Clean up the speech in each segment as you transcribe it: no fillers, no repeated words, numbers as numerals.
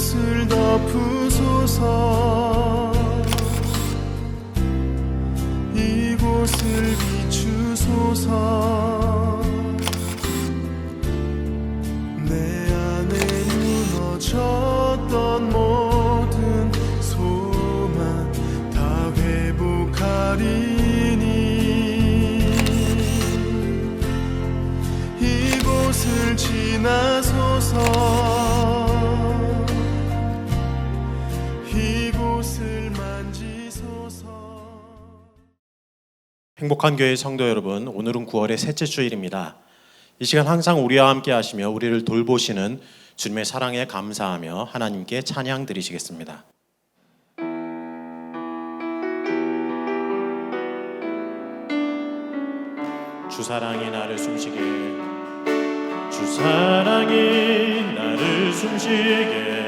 이곳을 덮으소서. 이곳을 비추소서. 내 안에 무너졌던 모든 소망 다 회복하리니 이곳을 지나소서. 이곳을 만지소서. 행복한 교회 성도 여러분, 오늘은 9월의 셋째 주일입니다. 이 시간 항상 우리와 함께 하시며 우리를 돌보시는 주님의 사랑에 감사하며 하나님께 찬양 드리시겠습니다. 주 사랑이 나를 숨쉬게, 주 사랑이 나를 숨쉬게,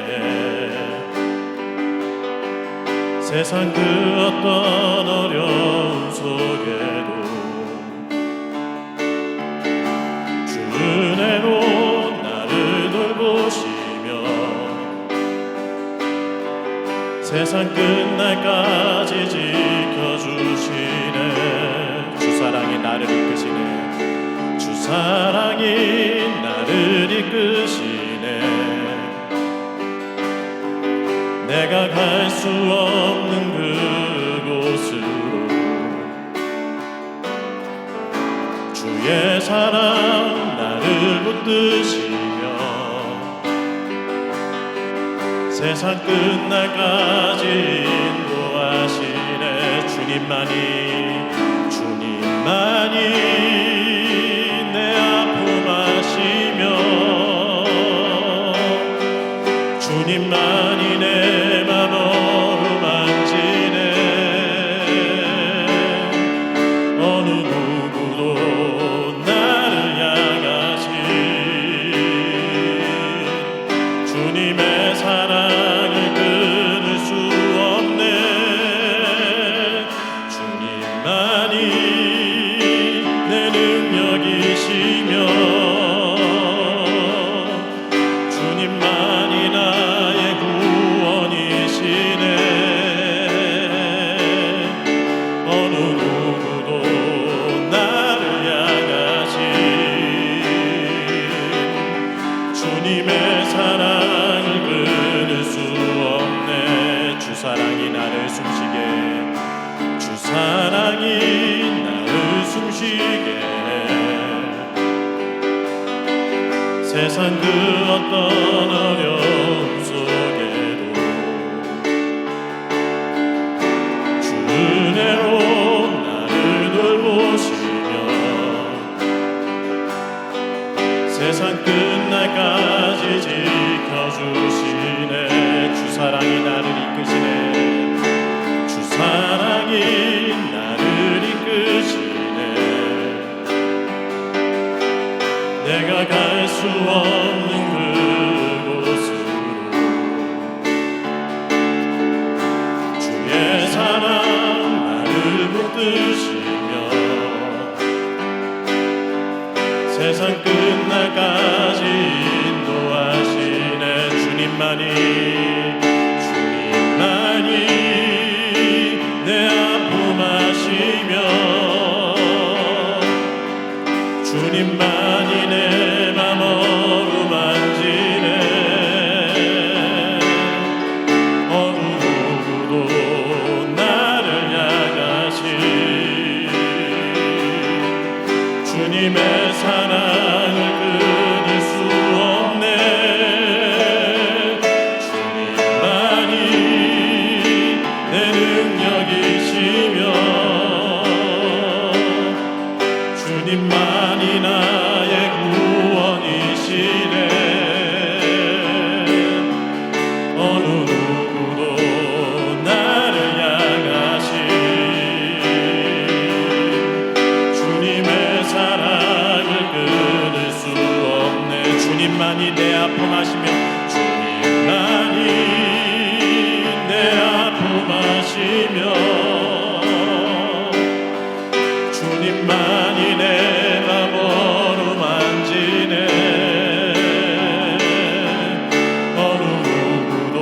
세상 그 어떤 어려움 속에도 주 은혜로 나를 돌보시며 세상 끝날까지 지켜주시네. 주 사랑이 나를 이끄시네. 주 사랑이 나를 이끄시네. 내가 갈 수 없는 그곳으로 주의 사랑 나를 붙드시며 세상 끝날까지 인도하시네. 주님만이 내 아픔 아시며 주님만이 내 맘 어루만지네. 어느 누구도 나를 향하신 주님의 사랑을 끊을 수 없네. 주님만이 내 능력이시며 주님만이 나의 구원이시네. 어느 누구도 나를 향하신 주님의 사랑을 끊을 수 없네. 주 사랑이 나를 숨쉬게, 주 사랑이 나를 숨쉬게, 세상 그 어떤 어려움 속에도 주 은혜로 나를 돌보시며 세상 끝날까지 지켜주시네. 주 사랑이 나를 이끄시네. 주 사랑이 나를 이끄시네. 내가 갈 수 없는 그곳으로 주의 사랑 나를 붙드시며 세상 끝날까지 인도하시네. 주님만이 내 아픔 아시며 주님만이 내 맘 어루만지네. 어느 누구도 나를 향하신 주님의 사랑을 끊을 수 없네. 주님만이 내 능력이시며 주님만이 나의 구원이시네. 어느 누구도 나를 향하신 주님의 사랑을 끊을 수 없네. 주님만이 내 아픔 아시며 주님만이 내 아픔 아시며 주님만이 내 맘 어루만지네. 어느 누구도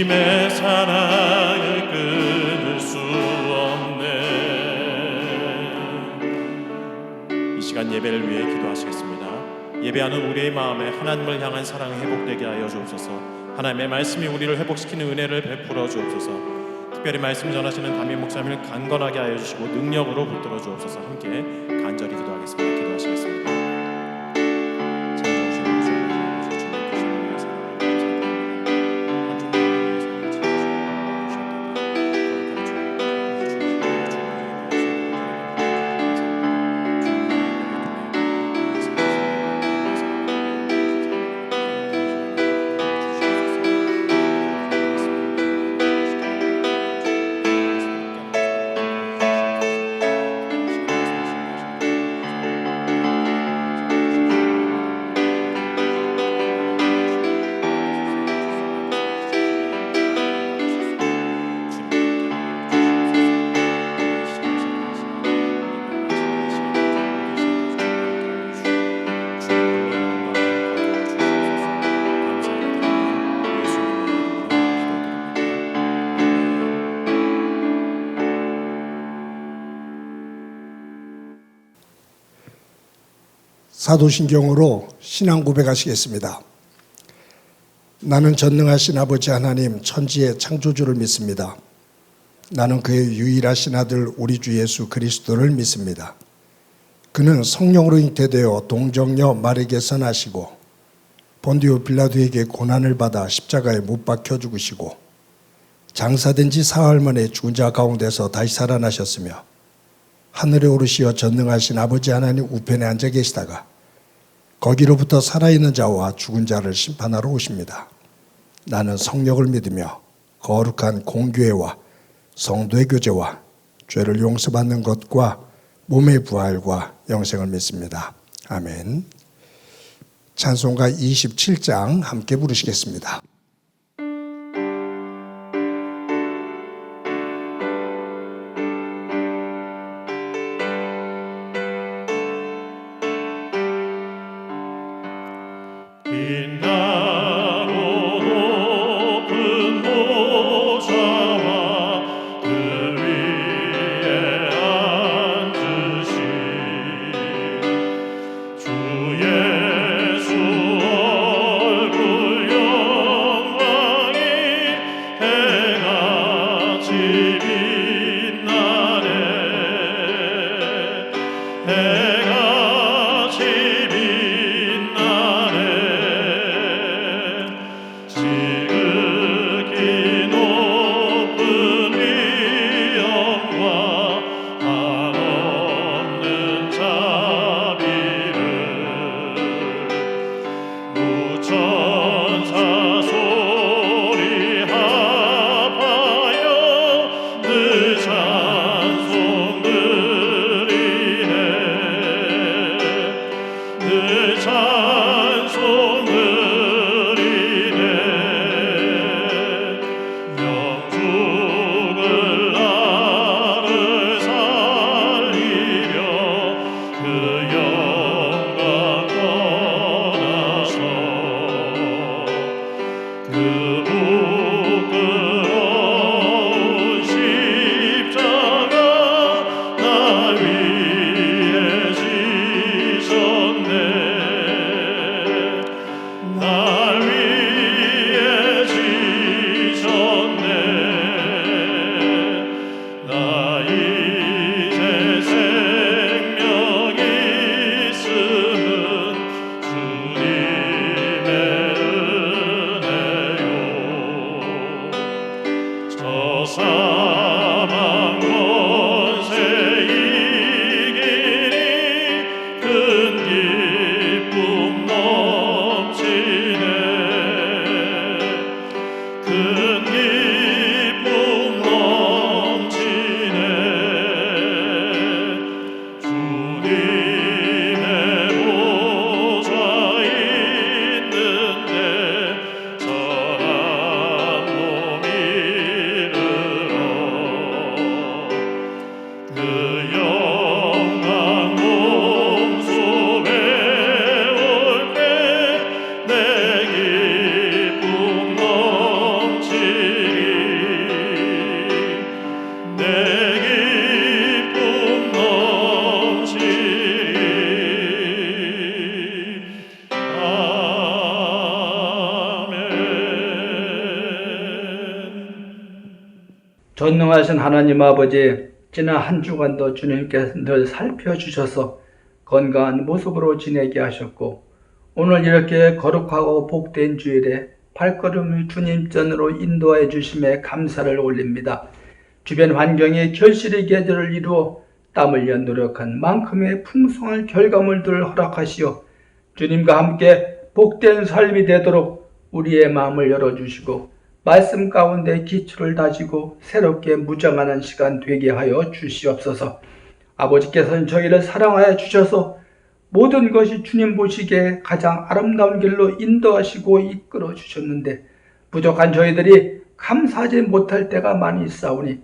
주님의 사랑을 끊을 수 없네. 이 시간 예배를 위해 기도하시겠습니다. 예배하는 우리의 마음에 하나님을 향한 사랑이 회복되게 하여 주옵소서. 하나님의 말씀이 우리를 회복시키는 은혜를 베풀어 주옵소서. 특별히 말씀 전하시는 담임 목사님을 강건하게 하여 주시고 능력으로 붙들어 주옵소서. 함께 간절히 기도하겠습니다. 기도하시겠습니다. 사도신경으로 신앙 고백하시겠습니다. 나는 전능하신 아버지 하나님 천지의 창조주를 믿습니다. 나는 그의 유일하신 아들 우리 주 예수 그리스도를 믿습니다. 그는 성령으로 잉태되어 동정녀 마리에게서 나시고 본디오 빌라도에게 고난을 받아 십자가에 못 박혀 죽으시고 장사된 지 사흘 만에 죽은 자 가운데서 다시 살아나셨으며 하늘에 오르시어 전능하신 아버지 하나님 우편에 앉아 계시다가 거기로부터 살아있는 자와 죽은 자를 심판하러 오십니다. 나는 성령을 믿으며 거룩한 공교회와 성도의 교제와 죄를 용서받는 것과 몸의 부활과 영생을 믿습니다. 아멘. 찬송가 27장 함께 부르시겠습니다. 빛나고 높은 보좌와 그 위에 앉으신 주 예수 얼굴 영광이 해같이 빛나네. 해같이 빛나네. 지극히 높은 위엄과 한없는 자비를 무천사 소리 합하여 늘 찬송 드리네. 전능하신 하나님 아버지, 지난 한 주간도 주님께서 늘 살펴주셔서 건강한 모습으로 지내게 하셨고, 오늘 이렇게 거룩하고 복된 주일에 발걸음을 주님 전으로 인도하여 주심에 감사를 올립니다. 주변 환경에 결실의 계절을 이루어 땀 흘려 노력한 만큼의 풍성한 결과물들을 허락하시어 주님과 함께 복된 삶이 되도록 우리의 마음을 열어주시고 말씀 가운데 기초를 다지고 새롭게 무장하는 시간 되게 하여 주시옵소서. 아버지께서는 저희를 사랑하여 주셔서 모든 것이 주님 보시기에 가장 아름다운 길로 인도하시고 이끌어 주셨는데 부족한 저희들이 감사하지 못할 때가 많이 있사오니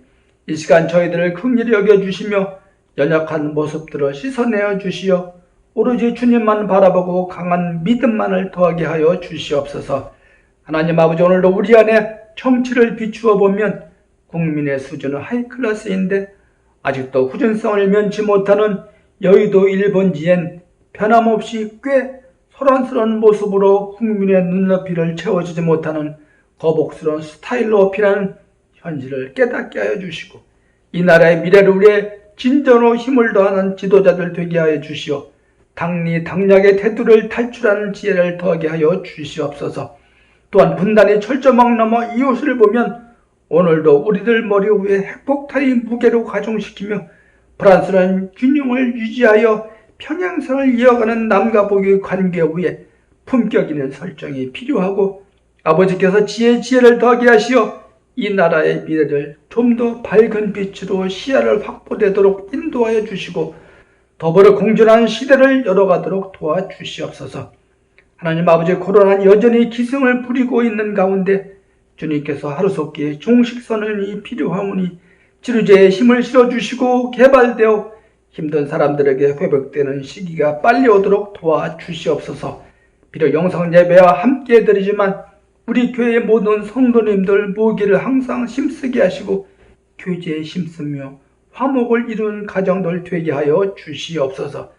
이 시간 저희들을 긍휼히 여겨주시며 연약한 모습들을 씻어내어 주시어 오로지 주님만 바라보고 강한 믿음만을 더하게 하여 주시옵소서. 하나님 아버지, 오늘도 우리 안에 정치를 비추어 보면 국민의 수준은 하이클래스인데 아직도 후진성을 면치 못하는 여의도 1번지엔 변함없이 꽤 소란스러운 모습으로 국민의 눈높이를 채워주지 못하는 거북스러운 스타일로 어필하는 현실을 깨닫게 하여 주시고 이 나라의 미래를 위해 진정으로 힘을 더하는 지도자들 되게 하여 주시어 당리당략의 태도를 탈출하는 지혜를 더하게 하여 주시옵소서. 또한 분단의 철조망 넘어 이웃을 보면 오늘도 우리들 머리 위에 핵폭탄이 무게로 가중시키며 불안스러운 균형을 유지하여 평행선을 이어가는 남과 북의 관계 위에 품격 있는 설정이 필요하고 아버지께서 지혜를 더하게 하시어 이 나라의 미래를 좀 더 밝은 빛으로 시야를 확보되도록 인도하여 주시고 더불어 공존하는 시대를 열어가도록 도와주시옵소서. 하나님 아버지, 코로나는 여전히 기승을 부리고 있는 가운데 주님께서 하루속히 종식선언이 필요하오니 치료제에 힘을 실어주시고 개발되어 힘든 사람들에게 회복되는 시기가 빨리 오도록 도와주시옵소서. 비록 영상 예배와 함께 드리지만 우리 교회의 모든 성도님들 모기를 항상 힘쓰게 하시고 교제에 힘쓰며 화목을 이룬 가정들 되게 하여 주시옵소서.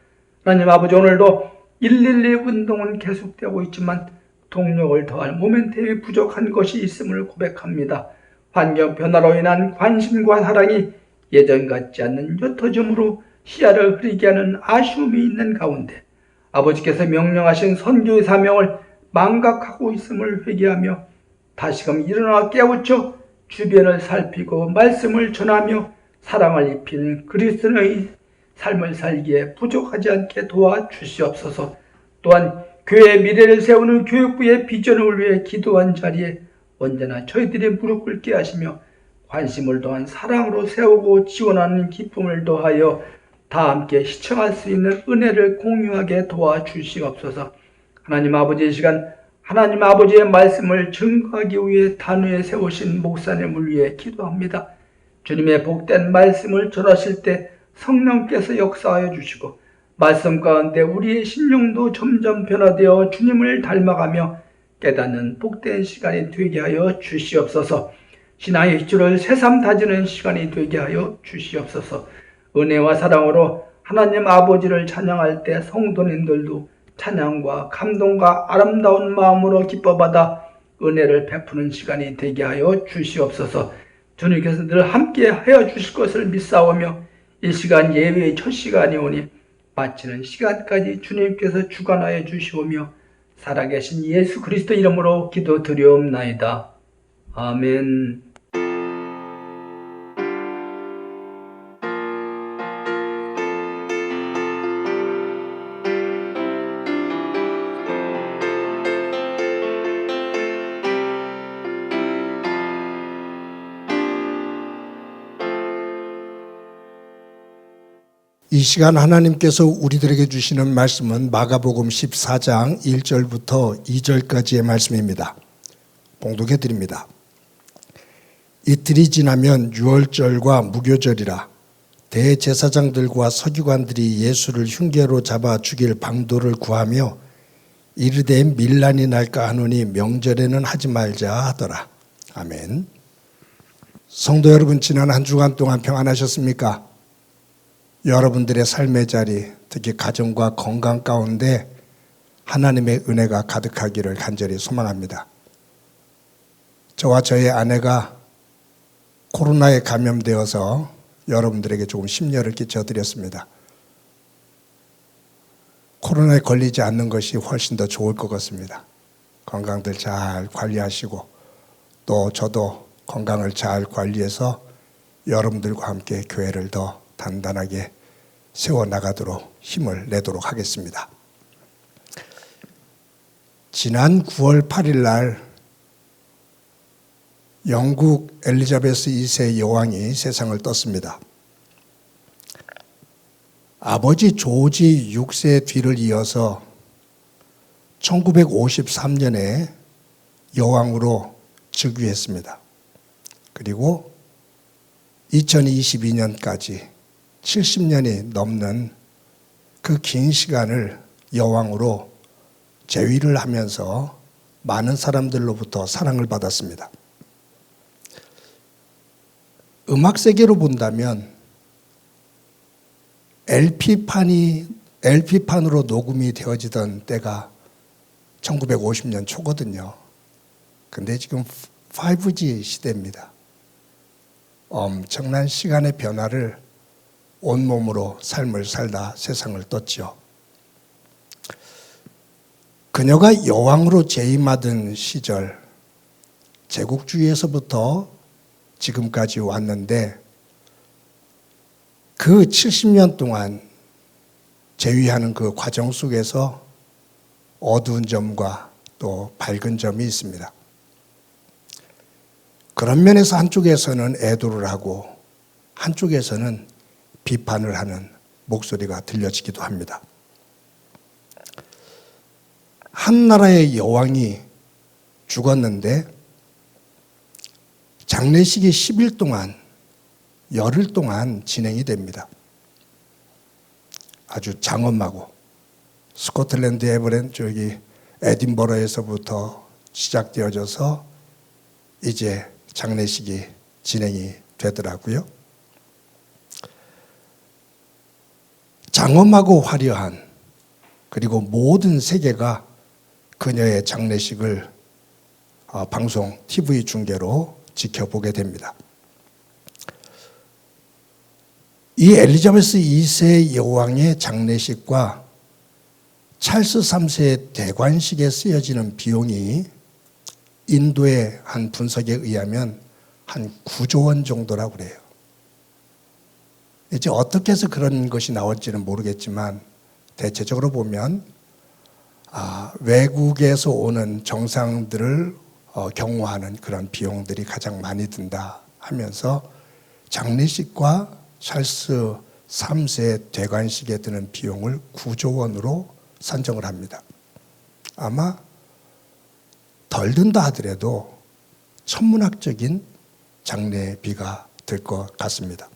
하나님 아버지, 오늘도 112 운동은 계속되고 있지만 동력을 더할 모멘텀이 부족한 것이 있음을 고백합니다. 환경 변화로 인한 관심과 사랑이 예전 같지 않는 옅어짐으로 시야를 흐리게 하는 아쉬움이 있는 가운데 아버지께서 명령하신 선교의 사명을 망각하고 있음을 회개하며 다시금 일어나 깨우쳐 주변을 살피고 말씀을 전하며 사랑을 입히는 그리스도의 삶을 살기에 부족하지 않게 도와주시옵소서. 또한 교회의 미래를 세우는 교육부의 비전을 위해 기도한 자리에 언제나 저희들이 무릎 꿇게 하시며 관심을 더한 사랑으로 세우고 지원하는 기쁨을 더하여 다 함께 시청할 수 있는 은혜를 공유하게 도와주시옵소서. 하나님 아버지, 이 시간 하나님 아버지의 말씀을 증거하기 위해 단위에 세우신 목사님을 위해 기도합니다. 주님의 복된 말씀을 전하실 때 성령께서 역사하여 주시고 말씀 가운데 우리의 심령도 점점 변화되어 주님을 닮아가며 깨닫는 복된 시간이 되게 하여 주시옵소서. 신앙의 기초를 새삼 다지는 시간이 되게 하여 주시옵소서. 은혜와 사랑으로 하나님 아버지를 찬양할 때 성도님들도 찬양과 감동과 아름다운 마음으로 기뻐받아 은혜를 베푸는 시간이 되게 하여 주시옵소서. 주님께서 늘 함께 하여 주실 것을 믿사오며 이 시간 예배의 첫 시간이 오니 마치는 시간까지 주님께서 주관하여 주시오며 살아계신 예수 그리스도 이름으로 기도드리옵나이다. 아멘. 이 시간 하나님께서 우리들에게 주시는 말씀은 마가복음 14장 1절부터 2절까지의 말씀입니다. 봉독해 드립니다. 이틀이 지나면 유월절과 무교절이라 대제사장들과 서기관들이 예수를 흉계로 잡아 죽일 방도를 구하며 이르되 밀란이 날까 하노니 명절에는 하지 말자 하더라. 아멘. 성도 여러분, 지난 한 주간 동안 평안하셨습니까? 여러분들의 삶의 자리, 특히 가정과 건강 가운데 하나님의 은혜가 가득하기를 간절히 소망합니다. 저와 저의 아내가 코로나에 감염되어서 여러분들에게 조금 심려를 끼쳐드렸습니다. 코로나에 걸리지 않는 것이 훨씬 더 좋을 것 같습니다. 건강들 잘 관리하시고 또 저도 건강을 잘 관리해서 여러분들과 함께 교회를 더 단단하게 세워나가도록 힘을 내도록 하겠습니다. 지난 9월 8일 날 영국 엘리자베스 2세 여왕이 세상을 떴습니다. 아버지 조지 6세 뒤를 이어서 1953년에 여왕으로 즉위했습니다. 그리고 2022년까지 70년이 넘는 그 긴 시간을 여왕으로 재위를 하면서 많은 사람들로부터 사랑을 받았습니다. 음악 세계로 본다면 LP판으로 녹음이 되어지던 때가 1950년 초거든요. 근데 지금 5G 시대입니다. 엄청난 시간의 변화를 온몸으로 삶을 살다 세상을 떴죠. 그녀가 여왕으로 재임하던 시절 제국주의에서부터 지금까지 왔는데 그 70년 동안 재위하는 그 과정 속에서 어두운 점과 또 밝은 점이 있습니다. 그런 면에서 한쪽에서는 애도를 하고 한쪽에서는 비판을 하는 목소리가 들려지기도 합니다. 한 나라의 여왕이 죽었는데 장례식이 10일 동안, 열흘 동안 진행이 됩니다. 아주 장엄하고 스코틀랜드 에딘버러에서부터 시작되어져서 이제 장례식이 진행이 되더라고요. 장엄하고 화려한 그리고 모든 세계가 그녀의 장례식을 방송 TV 중계로 지켜보게 됩니다. 이 엘리자베스 2세 여왕의 장례식과 찰스 3세의 대관식에 쓰여지는 비용이 인도의 한 분석에 의하면 한 9조 원 정도라고 그래요. 이제 어떻게 해서 그런 것이 나올지는 모르겠지만 대체적으로 보면 외국에서 오는 정상들을 경호하는 그런 비용들이 가장 많이 든다 하면서 장례식과 찰스 3세 대관식에 드는 비용을 9조 원으로 산정을 합니다. 아마 덜 든다 하더라도 천문학적인 장례비가 들 것 같습니다.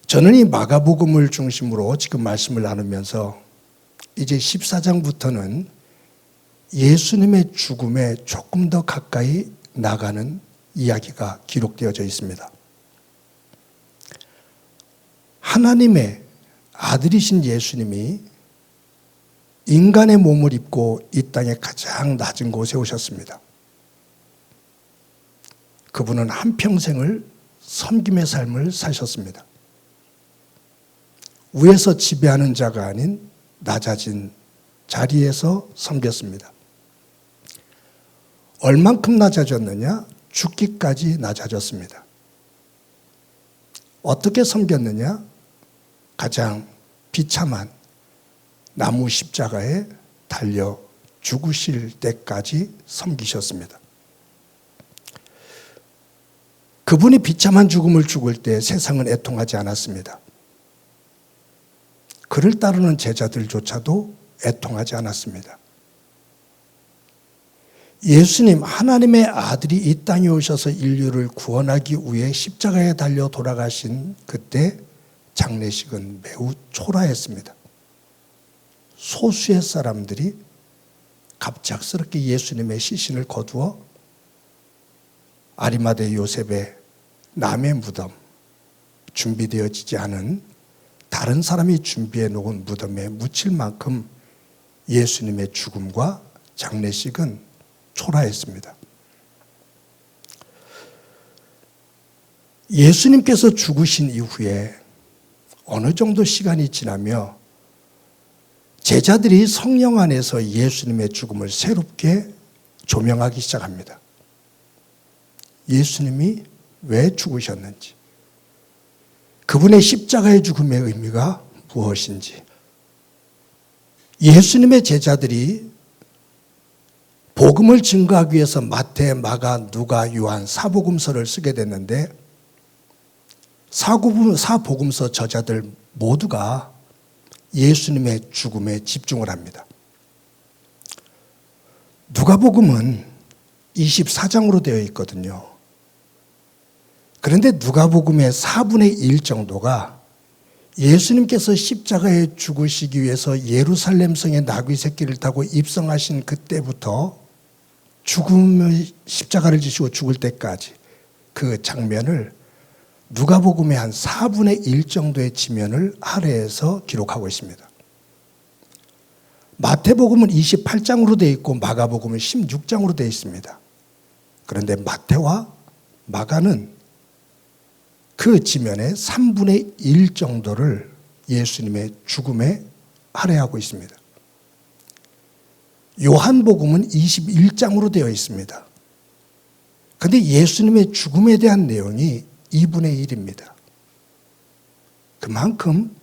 저는 이 마가복음을 중심으로 지금 말씀을 나누면서 이제 14장부터는 예수님의 죽음에 조금 더 가까이 나가는 이야기가 기록되어져 있습니다. 하나님의 아들이신 예수님이 인간의 몸을 입고 이 땅의 가장 낮은 곳에 오셨습니다. 그분은 한평생을 섬김의 삶을 사셨습니다. 위에서 지배하는 자가 아닌 낮아진 자리에서 섬겼습니다. 얼만큼 낮아졌느냐? 죽기까지 낮아졌습니다. 어떻게 섬겼느냐? 가장 비참한 나무 십자가에 달려 죽으실 때까지 섬기셨습니다. 그분이 비참한 죽음을 죽을 때 세상은 애통하지 않았습니다. 그를 따르는 제자들조차도 애통하지 않았습니다. 예수님, 하나님의 아들이 이 땅에 오셔서 인류를 구원하기 위해 십자가에 달려 돌아가신 그때 장례식은 매우 초라했습니다. 소수의 사람들이 갑작스럽게 예수님의 시신을 거두어 아리마대 요셉의 남의 무덤, 준비되어지지 않은 다른 사람이 준비해 놓은 무덤에 묻힐 만큼 예수님의 죽음과 장례식은 초라했습니다. 예수님께서 죽으신 이후에 어느 정도 시간이 지나며 제자들이 성령 안에서 예수님의 죽음을 새롭게 조명하기 시작합니다. 예수님이 왜 죽으셨는지, 그분의 십자가의 죽음의 의미가 무엇인지, 예수님의 제자들이 복음을 증거하기 위해서 마태, 마가, 누가, 요한 사복음서를 쓰게 됐는데 사복음서 저자들 모두가 예수님의 죽음에 집중을 합니다. 누가복음은 24장으로 되어 있거든요. 그런데 누가복음의 4분의 1 정도가 예수님께서 십자가에 죽으시기 위해서 예루살렘 성에 나귀 새끼를 타고 입성하신 그때부터 죽음의 십자가를 지시고 죽을 때까지 그 장면을 누가복음의 한 4분의 1 정도의 지면을 할애해서 기록하고 있습니다. 마태복음은 28장으로 되어 있고 마가복음은 16장으로 되어 있습니다. 그런데 마태와 마가는 그 지면의 3분의 1 정도를 예수님의 죽음에 할애하고 있습니다. 요한복음은 21장으로 되어 있습니다. 그런데 예수님의 죽음에 대한 내용이 2분의 1입니다. 그만큼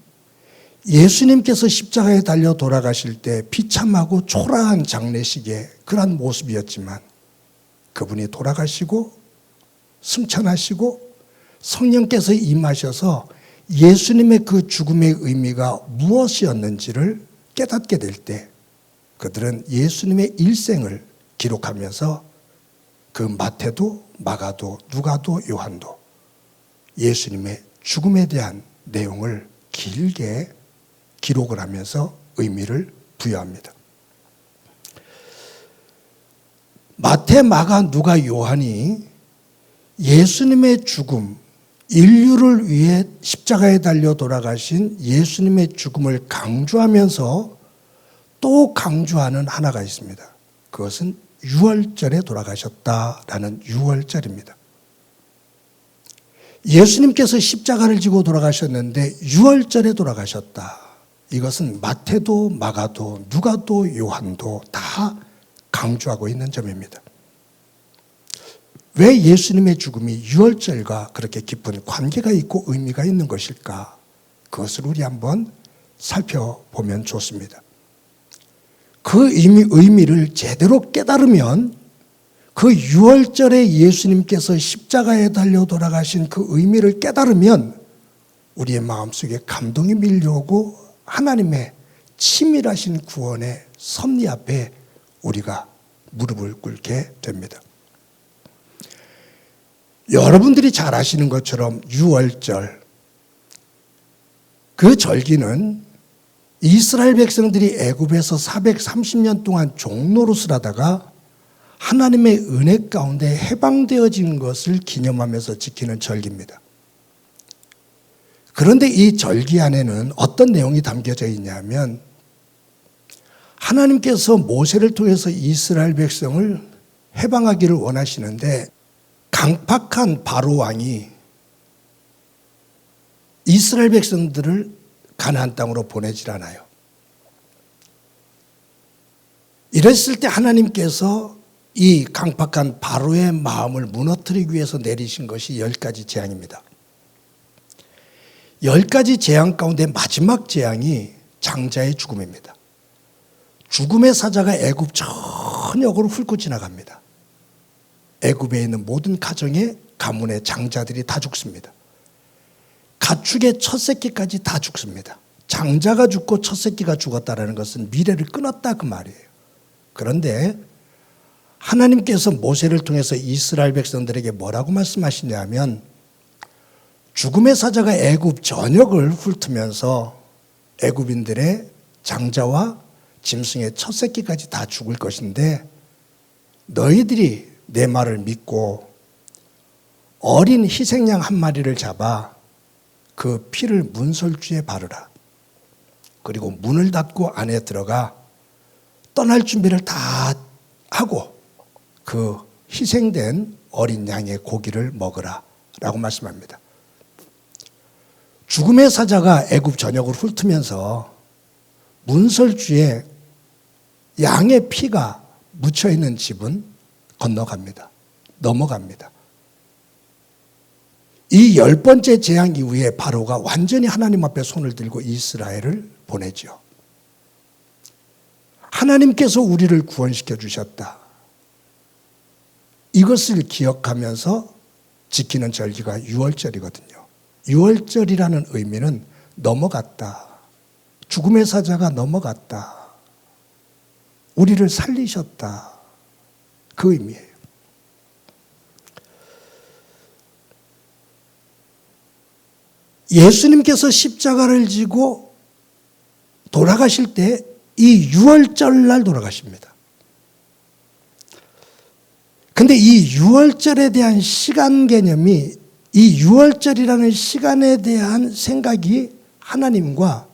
예수님께서 십자가에 달려 돌아가실 때 비참하고 초라한 장례식의 그러한 모습이었지만 그분이 돌아가시고 승천하시고 성령께서 임하셔서 예수님의 그 죽음의 의미가 무엇이었는지를 깨닫게 될 때 그들은 예수님의 일생을 기록하면서 그 마태도 마가도 누가도 요한도 예수님의 죽음에 대한 내용을 길게 기록을 하면서 의미를 부여합니다. 마태, 마가, 누가, 요한이 예수님의 죽음, 인류를 위해 십자가에 달려 돌아가신 예수님의 죽음을 강조하면서 또 강조하는 하나가 있습니다. 그것은 유월절에 돌아가셨다라는 유월절입니다. 예수님께서 십자가를 지고 돌아가셨는데 유월절에 돌아가셨다. 이것은 마태도 마가도 누가도 요한도 다 강조하고 있는 점입니다. 왜 예수님의 죽음이 유월절과 그렇게 깊은 관계가 있고 의미가 있는 것일까? 그것을 우리 한번 살펴보면 좋습니다. 그 의미를 제대로 깨달으면 그 유월절에 예수님께서 십자가에 달려 돌아가신 그 의미를 깨달으면 우리의 마음속에 감동이 밀려오고 하나님의 치밀하신 구원의 섭리 앞에 우리가 무릎을 꿇게 됩니다. 여러분들이 잘 아시는 것처럼 유월절, 그 절기는 이스라엘 백성들이 애굽에서 430년 동안 종노릇을 하다가 하나님의 은혜 가운데 해방되어진 것을 기념하면서 지키는 절기입니다. 그런데 이 절기 안에는 어떤 내용이 담겨져 있냐면 하나님께서 모세를 통해서 이스라엘 백성을 해방하기를 원하시는데 강팍한 바로 왕이 이스라엘 백성들을 가나안 땅으로 보내질 않아요. 이랬을 때 하나님께서 이 강팍한 바로의 마음을 무너뜨리기 위해서 내리신 것이 10가지 재앙입니다. 10가지 재앙 가운데 마지막 재앙이 장자의 죽음입니다. 죽음의 사자가 애굽 전역으로 훑고 지나갑니다. 애굽에 있는 모든 가정의 가문의 장자들이 다 죽습니다. 가축의 첫 새끼까지 다 죽습니다. 장자가 죽고 첫 새끼가 죽었다는 것은 미래를 끊었다 그 말이에요. 그런데 하나님께서 모세를 통해서 이스라엘 백성들에게 뭐라고 말씀하시냐면 죽음의 사자가 애굽 전역을 훑으면서 애굽인들의 장자와 짐승의 첫 새끼까지 다 죽을 것인데 너희들이 내 말을 믿고 어린 희생양 한 마리를 잡아 그 피를 문설주에 바르라. 그리고 문을 닫고 안에 들어가 떠날 준비를 다 하고 그 희생된 어린 양의 고기를 먹으라 라고 말씀합니다. 죽음의 사자가 애굽 전역을 훑으면서 문설주에 양의 피가 묻혀있는 집은 건너갑니다. 넘어갑니다. 이 10번째 재앙 이후에 바로가 완전히 하나님 앞에 손을 들고 이스라엘을 보내죠. 하나님께서 우리를 구원시켜 주셨다. 이것을 기억하면서 지키는 절기가 유월절이거든요. 유월절이라는 의미는 넘어갔다. 죽음의 사자가 넘어갔다. 우리를 살리셨다. 그 의미예요. 예수님께서 십자가를 지고 돌아가실 때 이 유월절날 돌아가십니다. 근데 이 유월절에 대한 시간 개념이, 이 유월절이라는 시간에 대한 생각이 하나님과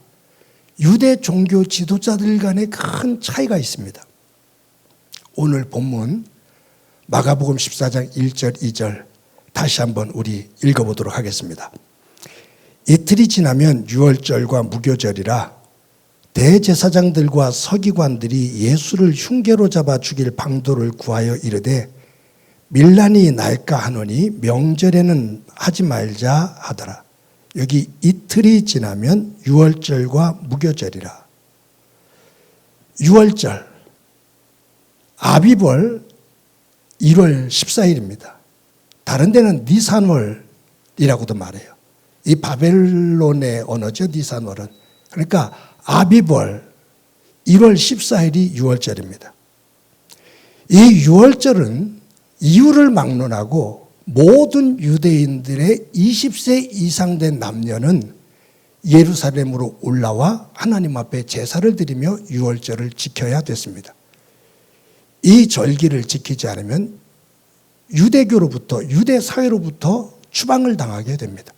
유대 종교 지도자들 간에 큰 차이가 있습니다. 오늘 본문 마가복음 14장 1절 2절 다시 한번 우리 읽어보도록 하겠습니다. 이틀이 지나면 유월절과 무교절이라 대제사장들과 서기관들이 예수를 흉계로 잡아 죽일 방도를 구하여 이르되 밀란이 날까 하노니 명절에는 하지 말자 하더라. 여기 이틀이 지나면 유월절과 무교절이라. 유월절, 아비벌 1월 14일입니다. 다른 데는 니산월이라고도 말해요. 이 바벨론의 언어죠, 니산월은. 그러니까 아비벌 1월 14일이 유월절입니다. 이 유월절은 이유를 막론하고 모든 유대인들의 20세 이상 된 남녀는 예루살렘으로 올라와 하나님 앞에 제사를 드리며 유월절을 지켜야 됐습니다. 이 절기를 지키지 않으면 유대교로부터, 유대 사회로부터 추방을 당하게 됩니다.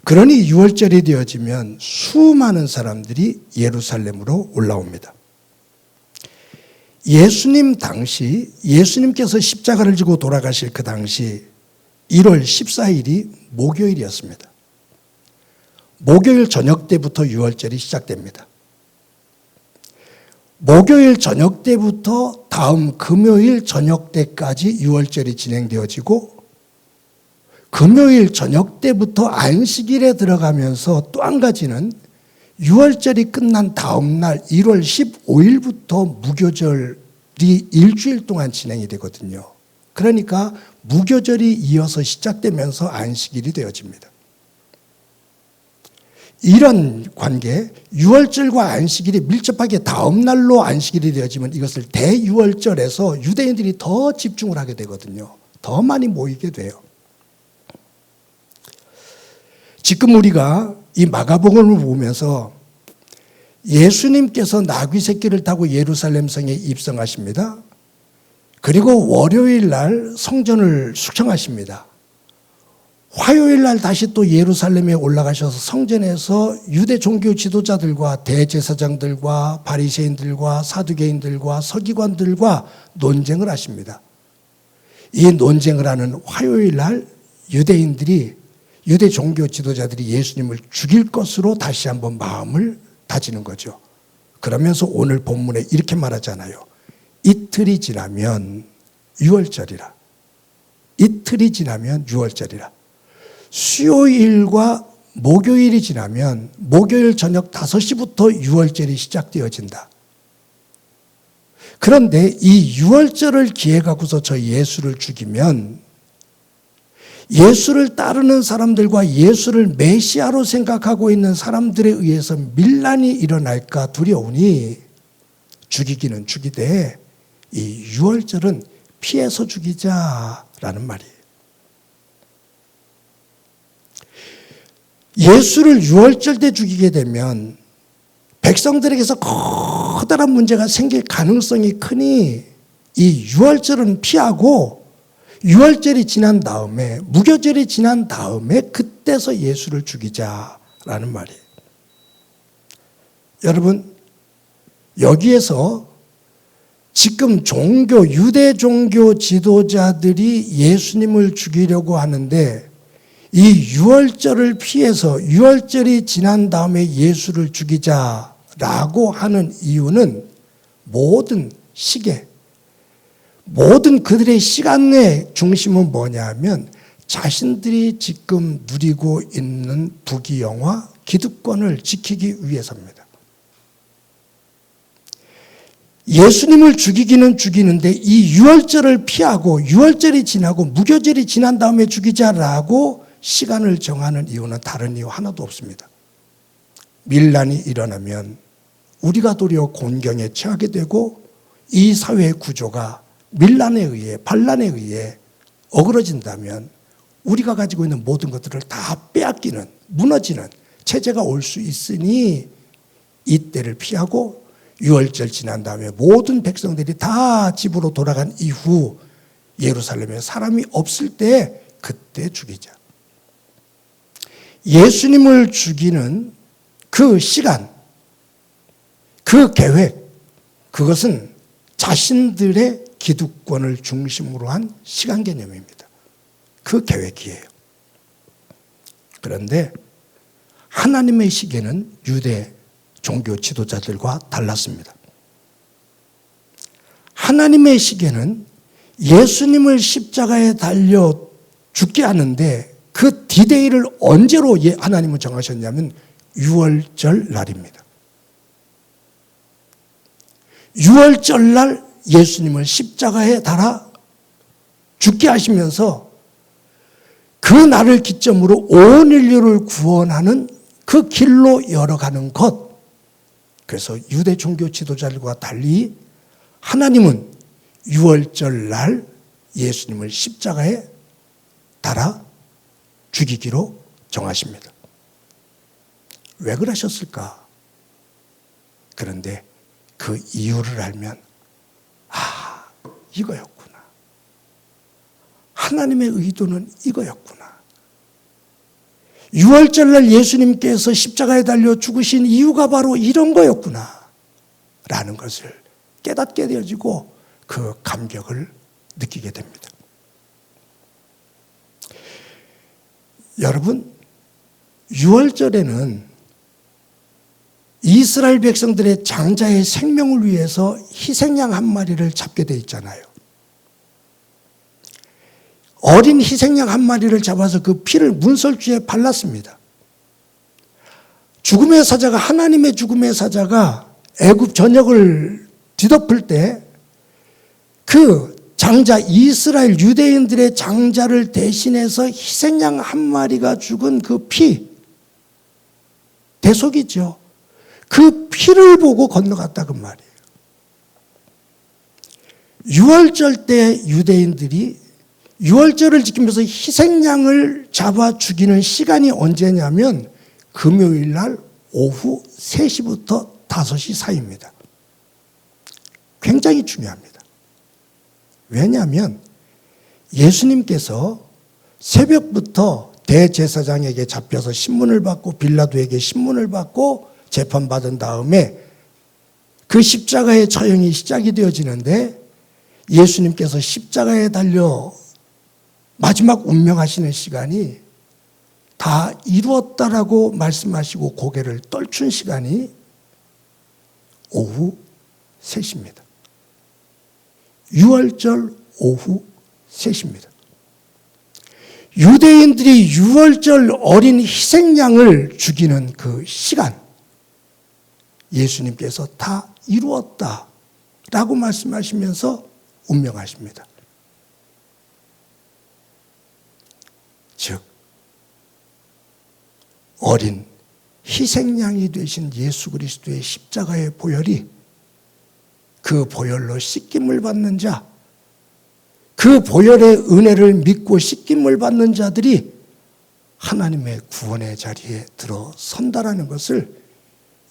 그러니 유월절이 되어지면 수많은 사람들이 예루살렘으로 올라옵니다. 예수님 당시, 예수님께서 십자가를 지고 돌아가실 그 당시 1월 14일이 목요일이었습니다. 목요일 저녁 때부터 유월절이 시작됩니다. 목요일 저녁 때부터 다음 금요일 저녁 때까지 유월절이 진행되어지고 금요일 저녁 때부터 안식일에 들어가면서 또 한 가지는 유월절이 끝난 다음 날 1월 15일부터 무교절이 일주일 동안 진행이 되거든요. 그러니까 무교절이 이어서 시작되면서 안식일이 되어집니다. 이런 관계, 유월절과 안식일이 밀접하게 다음 날로 안식일이 되어지면 이것을 대유월절에서 유대인들이 더 집중을 하게 되거든요. 더 많이 모이게 돼요. 지금 우리가 이 마가복음을 보면서 예수님께서 나귀 새끼를 타고 예루살렘 성에 입성하십니다. 그리고 월요일 날 성전을 숙청하십니다. 화요일 날 다시 또 예루살렘에 올라가셔서 성전에서 유대 종교 지도자들과 대제사장들과 바리새인들과 사두개인들과 서기관들과 논쟁을 하십니다. 이 논쟁을 하는 화요일 날 유대인들이, 유대 종교 지도자들이 예수님을 죽일 것으로 다시 한번 마음을 다지는 거죠. 그러면서 오늘 본문에 이렇게 말하잖아요. 이틀이 지나면 유월절이라. 이틀이 지나면 유월절이라. 수요일과 목요일이 지나면 목요일 저녁 5시부터 유월절이 시작되어진다. 그런데 이 유월절을 기해 갖고서 저 예수를 죽이면 예수를 따르는 사람들과 예수를 메시아로 생각하고 있는 사람들에 의해서 밀란이 일어날까 두려우니 죽이기는 죽이되 이 유월절은 피해서 죽이자라는 말이에요. 예수를 유월절 때 죽이게 되면 백성들에게서 커다란 문제가 생길 가능성이 크니 이 유월절은 피하고 유월절이 지난 다음에, 무교절이 지난 다음에 그때서 예수를 죽이자라는 말이에요. 여러분, 여기에서 지금 유대 종교 지도자들이 예수님을 죽이려고 하는데 이 유월절을 피해서 유월절이 지난 다음에 예수를 죽이자라고 하는 이유는 모든 시계, 모든 그들의 시간의 중심은 뭐냐면 자신들이 지금 누리고 있는 부귀영화, 기득권을 지키기 위해서입니다. 예수님을 죽이기는 죽이는데 이 유월절을 피하고 유월절이 지나고 무교절이 지난 다음에 죽이자라고 시간을 정하는 이유는 다른 이유 하나도 없습니다. 밀란이 일어나면 우리가 도리어 곤경에 처하게 되고 이 사회의 구조가 밀란에 의해 반란에 의해 어그러진다면 우리가 가지고 있는 모든 것들을 다 빼앗기는 무너지는 체제가 올 수 있으니 이때를 피하고 유월절 지난 다음에 모든 백성들이 다 집으로 돌아간 이후 예루살렘에 사람이 없을 때 그때 죽이자. 예수님을 죽이는 그 시간, 그 계획, 그것은 자신들의 기득권을 중심으로 한 시간 개념입니다. 그 계획이에요. 그런데 하나님의 시계는 유대 종교 지도자들과 달랐습니다. 하나님의 시계는 예수님을 십자가에 달려 죽게 하는데 그 디데이를 언제로 하나님은 정하셨냐면 유월절 날입니다. 유월절 날 예수님을 십자가에 달아 죽게 하시면서 그 날을 기점으로 온 인류를 구원하는 그 길로 열어가는 것. 그래서 유대 종교 지도자들과 달리 하나님은 유월절 날 예수님을 십자가에 달아 죽이기로 정하십니다. 왜 그러셨을까? 그런데 그 이유를 알면 이거였구나. 하나님의 의도는 이거였구나. 유월절날 예수님께서 십자가에 달려 죽으신 이유가 바로 이런 거였구나 라는 것을 깨닫게 되어지고 그 감격을 느끼게 됩니다. 여러분, 유월절에는 이스라엘 백성들의 장자의 생명을 위해서 희생양 한 마리를 잡게 돼 있잖아요. 어린 희생양 한 마리를 잡아서 그 피를 문설주에 발랐습니다. 죽음의 사자가, 하나님의 죽음의 사자가 애굽 전역을 뒤덮을 때 그 장자, 이스라엘 유대인들의 장자를 대신해서 희생양 한 마리가 죽은 그 피, 대속이죠. 그 피를 보고 건너갔다 그 말이에요. 유월절 때 유대인들이 유월절을 지키면서 희생양을 잡아 죽이는 시간이 언제냐면 금요일 날 오후 3시부터 5시 사이입니다. 굉장히 중요합니다. 왜냐하면 예수님께서 새벽부터 대제사장에게 잡혀서 신문을 받고 빌라도에게 신문을 받고 재판받은 다음에 그 십자가의 처형이 시작이 되어지는데 예수님께서 십자가에 달려 마지막 운명하시는 시간이 다 이루었다라고 말씀하시고 고개를 떨춘 시간이 오후 3시입니다. 유월절 오후 3시입니다. 유대인들이 유월절 어린 희생양을 죽이는 그 시간, 예수님께서 다 이루었다라고 말씀하시면서 운명하십니다. 즉, 어린 희생양이 되신 예수 그리스도의 십자가의 보혈이 그 보혈로 씻김을 받는 자, 그 보혈의 은혜를 믿고 씻김을 받는 자들이 하나님의 구원의 자리에 들어선다라는 것을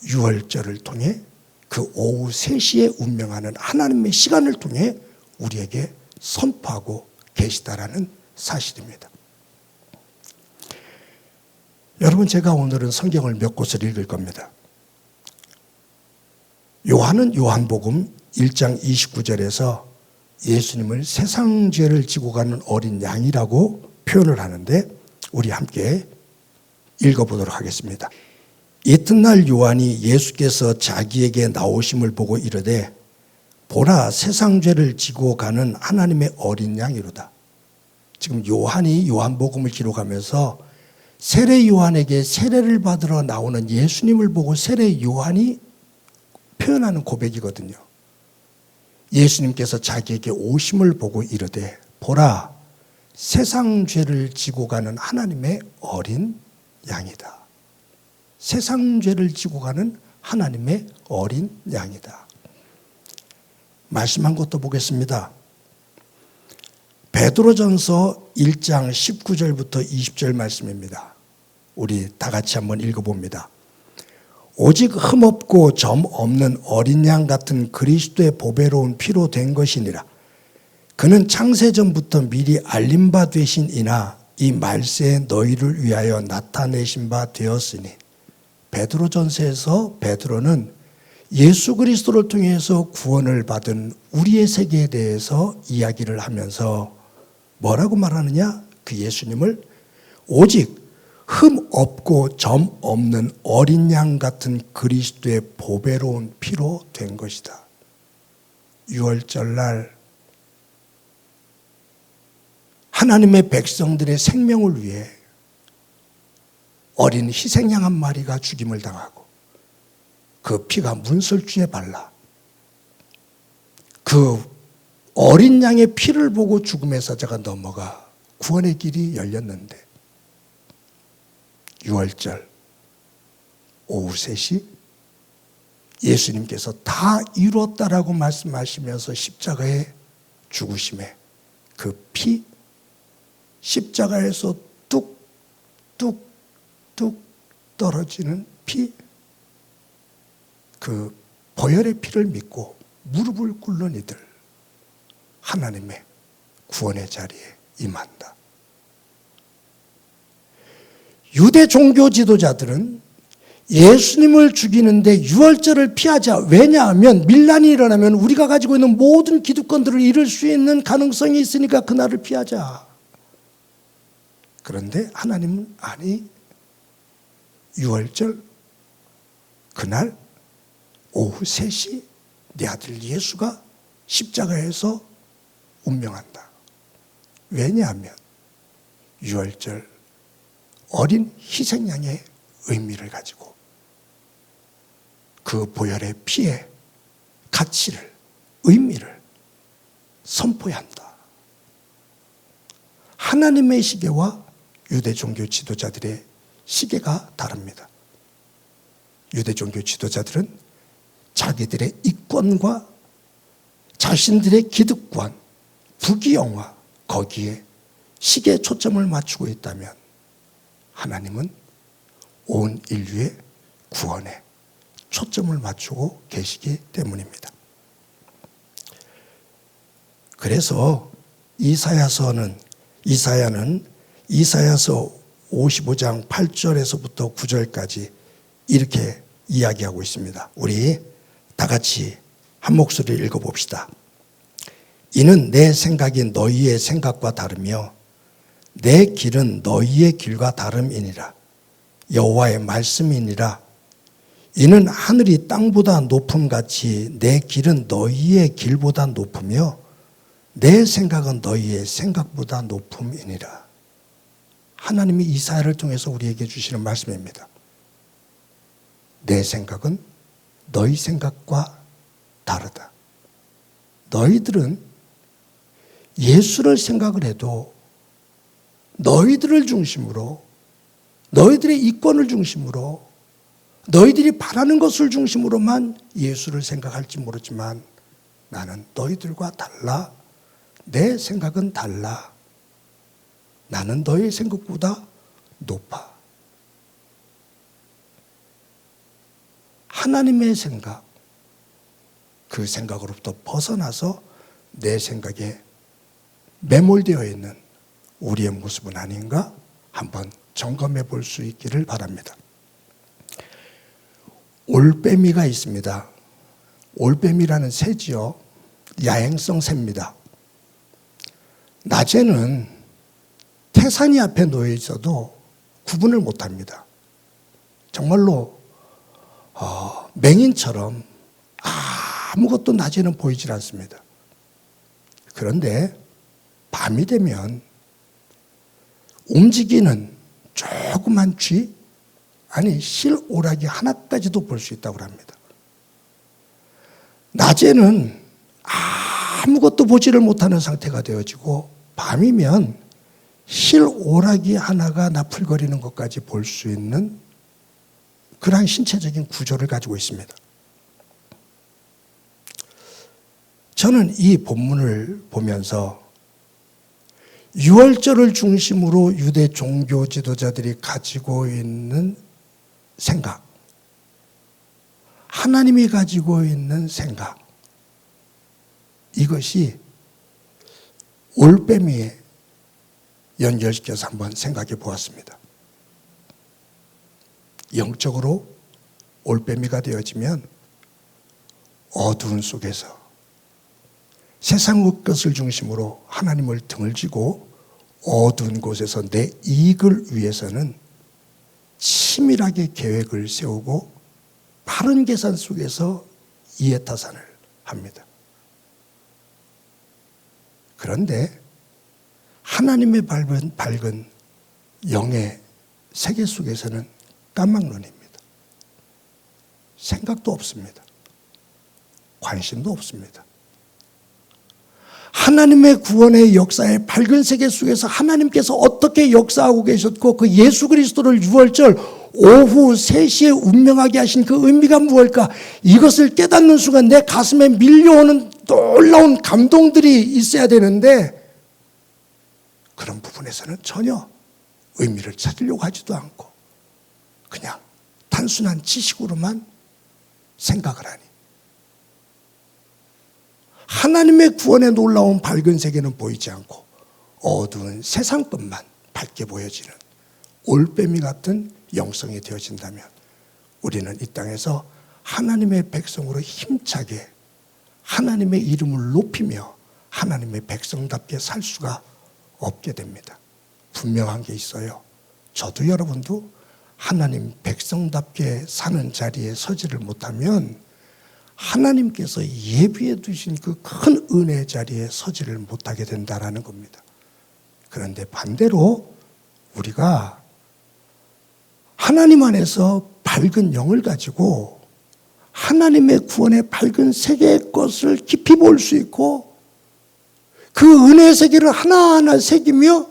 유월절을 통해 그 오후 3시에 운명하는 하나님의 시간을 통해 우리에게 선포하고 계시다라는 사실입니다. 여러분, 제가 오늘은 성경을 몇 곳을 읽을 겁니다. 요한은 요한복음 1장 29절에서 예수님을 세상 죄를 지고 가는 어린 양이라고 표현을 하는데 우리 함께 읽어보도록 하겠습니다. 이튿날 요한이 예수께서 자기에게 나오심을 보고 이르되 보라 세상 죄를 지고 가는 하나님의 어린 양이로다. 지금 요한이 요한복음을 기록하면서 세례 요한에게 세례를 받으러 나오는 예수님을 보고 세례 요한이 표현하는 고백이거든요. 예수님께서 자기에게 오심을 보고 이르되 보라 세상 죄를 지고 가는 하나님의 어린 양이다. 세상 죄를 지고 가는 하나님의 어린 양이다. 말씀 한 것도 보겠습니다. 베드로전서 1장 19절부터 20절 말씀입니다. 우리 다 같이 한번 읽어봅니다. 오직 흠없고 점 없는 어린 양 같은 그리스도의 보배로운 피로 된 것이니라. 그는 창세전부터 미리 알림 바 되신 이나 이 말세에 너희를 위하여 나타내신 바 되었으니. 베드로전서에서 베드로는 예수 그리스도를 통해서 구원을 받은 우리의 세계에 대해서 이야기를 하면서 뭐라고 말하느냐? 그 예수님을 오직 흠 없고 점 없는 어린 양 같은 그리스도의 보배로운 피로 된 것이다. 유월절날 하나님의 백성들의 생명을 위해 어린 희생양 한 마리가 죽임을 당하고 그 피가 문설주에 발라 그 어린 양의 피를 보고 죽음의 사자가 넘어가 구원의 길이 열렸는데 6월절 오후 3시 예수님께서 다 이루었다라고 말씀하시면서 십자가의 죽으심에 그 피 십자가에서 뚝뚝뚝 떨어지는 피 그 보혈의 피를 믿고 무릎을 꿇는 이들 하나님의 구원의 자리에 임한다. 유대 종교 지도자들은 예수님을 죽이는데 유월절을 피하자. 왜냐하면 밀란이 일어나면 우리가 가지고 있는 모든 기득권들을 잃을 수 있는 가능성이 있으니까 그날을 피하자. 그런데 하나님은 아니, 유월절 그날 오후 3시 내 아들 예수가 십자가에서 운명한다. 왜냐하면 유월절 어린 희생양의 의미를 가지고 그 보혈의 피의 가치를, 의미를 선포해야 한다. 하나님의 시계와 유대 종교 지도자들의 시계가 다릅니다. 유대 종교 지도자들은 자기들의 이권과 자신들의 기득권, 부귀영화 거기에 시계에 초점을 맞추고 있다면 하나님은 온 인류의 구원에 초점을 맞추고 계시기 때문입니다. 그래서 이사야는 이사야서 55장 8절에서부터 9절까지 이렇게 이야기하고 있습니다. 우리 다 같이 한 목소리를 읽어봅시다. 이는 내 생각이 너희의 생각과 다르며 내 길은 너희의 길과 다름이니라. 여호와의 말씀이니라. 이는 하늘이 땅보다 높음같이 내 길은 너희의 길보다 높으며 내 생각은 너희의 생각보다 높음이니라. 하나님이 이사야를 통해서 우리에게 주시는 말씀입니다. 내 생각은 너희 생각과 다르다. 너희들은 예수를 생각을 해도 너희들을 중심으로, 너희들의 이권을 중심으로, 너희들이 바라는 것을 중심으로만 예수를 생각할지 모르지만 나는 너희들과 달라. 내 생각은 달라. 나는 너희 생각보다 높아. 하나님의 생각, 그 생각으로부터 벗어나서 내 생각에 매몰되어 있는 우리의 모습은 아닌가 한번 점검해 볼 수 있기를 바랍니다. 올빼미가 있습니다. 올빼미라는 새지요. 야행성 새입니다. 낮에는 태산이 앞에 놓여 있어도 구분을 못합니다. 정말로 맹인처럼 아무것도 낮에는 보이질 않습니다. 그런데 밤이 되면 움직이는 조그만 쥐, 아니 실오라기 하나까지도 볼 수 있다고 합니다. 낮에는 아무것도 보지를 못하는 상태가 되어지고 밤이면 실오라기 하나가 나풀거리는 것까지 볼 수 있는 그러한 신체적인 구조를 가지고 있습니다. 저는 이 본문을 보면서 유월절을 중심으로 유대 종교 지도자들이 가지고 있는 생각, 하나님이 가지고 있는 생각, 이것이 올빼미에 연결시켜서 한번 생각해 보았습니다. 영적으로 올빼미가 되어지면 어두운 속에서 세상 것을 중심으로 하나님을 등을 지고 어두운 곳에서 내 이익을 위해서는 치밀하게 계획을 세우고 바른 계산 속에서 이해타산을 합니다. 그런데 하나님의 밝은 영의 세계 속에서는 까막눈입니다. 생각도 없습니다. 관심도 없습니다. 하나님의 구원의 역사의 밝은 세계 속에서 하나님께서 어떻게 역사하고 계셨고 그 예수 그리스도를 유월절 오후 3시에 운명하게 하신 그 의미가 무엇일까? 이것을 깨닫는 순간 내 가슴에 밀려오는 놀라운 감동들이 있어야 되는데 그런 부분에서는 전혀 의미를 찾으려고 하지도 않고 그냥 단순한 지식으로만 생각을 하니 하나님의 구원의 놀라운 밝은 세계는 보이지 않고 어두운 세상 것만 밝게 보여지는 올빼미 같은 영성이 되어진다면 우리는 이 땅에서 하나님의 백성으로 힘차게 하나님의 이름을 높이며 하나님의 백성답게 살 수가 없게 됩니다. 분명한 게 있어요. 저도 여러분도 하나님 백성답게 사는 자리에 서지를 못하면 하나님께서 예비해 두신 그 큰 은혜의 자리에 서지를 못하게 된다라는 겁니다. 그런데 반대로 우리가 하나님 안에서 밝은 영을 가지고 하나님의 구원의 밝은 세계의 것을 깊이 볼 수 있고 그 은혜의 세계를 하나하나 새기며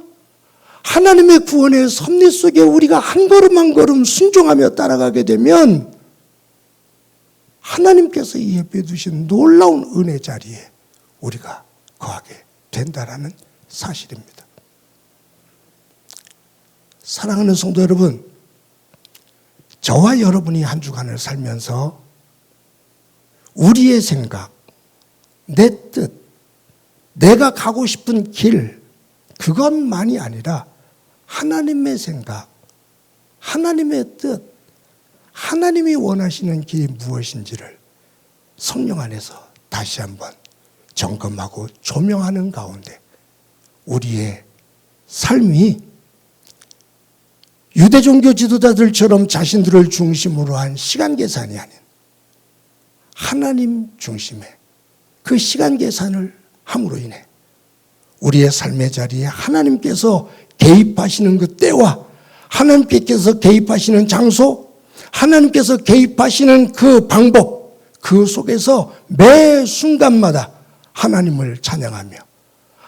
하나님의 구원의 섭리 속에 우리가 한 걸음 한 걸음 순종하며 따라가게 되면 하나님께서 예비해 두신 놀라운 은혜 자리에 우리가 거하게 된다라는 사실입니다. 사랑하는 성도 여러분, 저와 여러분이 한 주간을 살면서 우리의 생각, 내 뜻, 내가 가고 싶은 길, 그것만이 아니라 하나님의 생각, 하나님의 뜻, 하나님이 원하시는 길이 무엇인지를 성령 안에서 다시 한번 점검하고 조명하는 가운데 우리의 삶이 유대 종교 지도자들처럼 자신들을 중심으로 한 시간 계산이 아닌 하나님 중심의 그 시간 계산을 함으로 인해 우리의 삶의 자리에 하나님께서 개입하시는 그 때와 하나님께서 개입하시는 장소, 하나님께서 개입하시는 그 방법, 그 속에서 매 순간마다 하나님을 찬양하며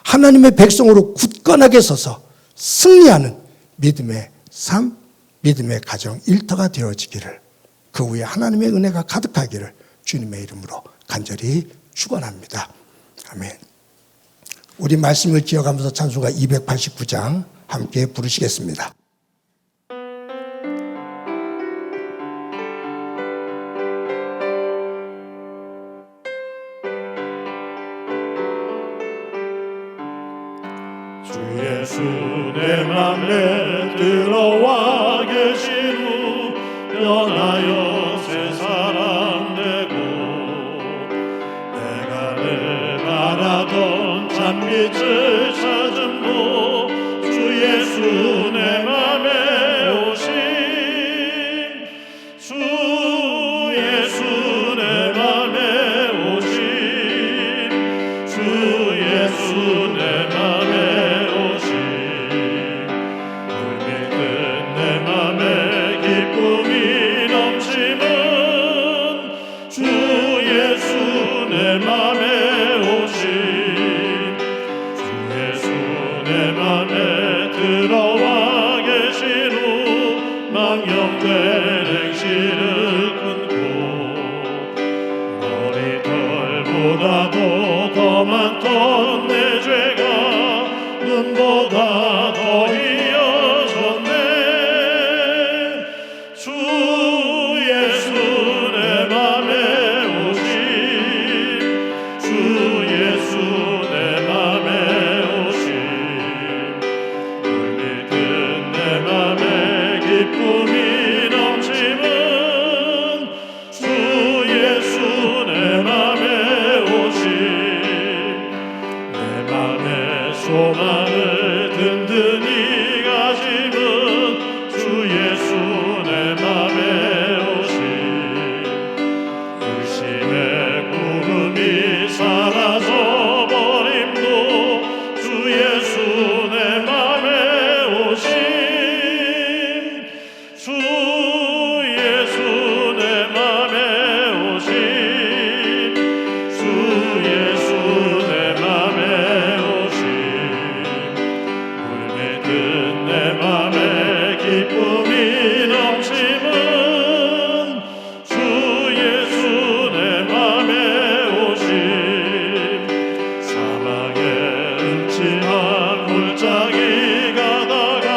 하나님의 백성으로 굳건하게 서서 승리하는 믿음의 삶, 믿음의 가정 일터가 되어지기를, 그 후에 하나님의 은혜가 가득하기를 주님의 이름으로 간절히 축원합니다. 아멘. 우리 말씀을 기억하면서 찬송가 289장 함께 부르시겠습니다. 주 예수 내 맘에 들어와 계신 후 변하여 새 사람 되고 빛을 찾음도 주 예수 내 맘에 오심 주 예수 내 맘에 오심 주 예수 내 맘에 오심 물밀듯 내 맘에 기쁨이 넘치는 주 예수 내 맘에 오심 주 예수 내 맘에 들어와 계신 후 망령된 행실을 끊고 머리털보다도 더 많던 내 죄가 눈보다 더 이어졌네 주 예수 내 맘에 오심 주 예수 내 맘에 오심 물밀듯 내 맘에 기쁨이 넘치는 주 예수 내 맘에 오심 내 맘에 소망을 든든히 가지는 주 예수 내 맘에 오심 의심의 구름이 사라져 버림도 주 예수 내 맘에 오심 주 예수 내 맘에 오심 주 예수 내 맘에 오심 물밀듯 내 맘에 기쁨이 넘치는 주 예수 내 맘에 오심 사망의 음침한 골짜기 가다가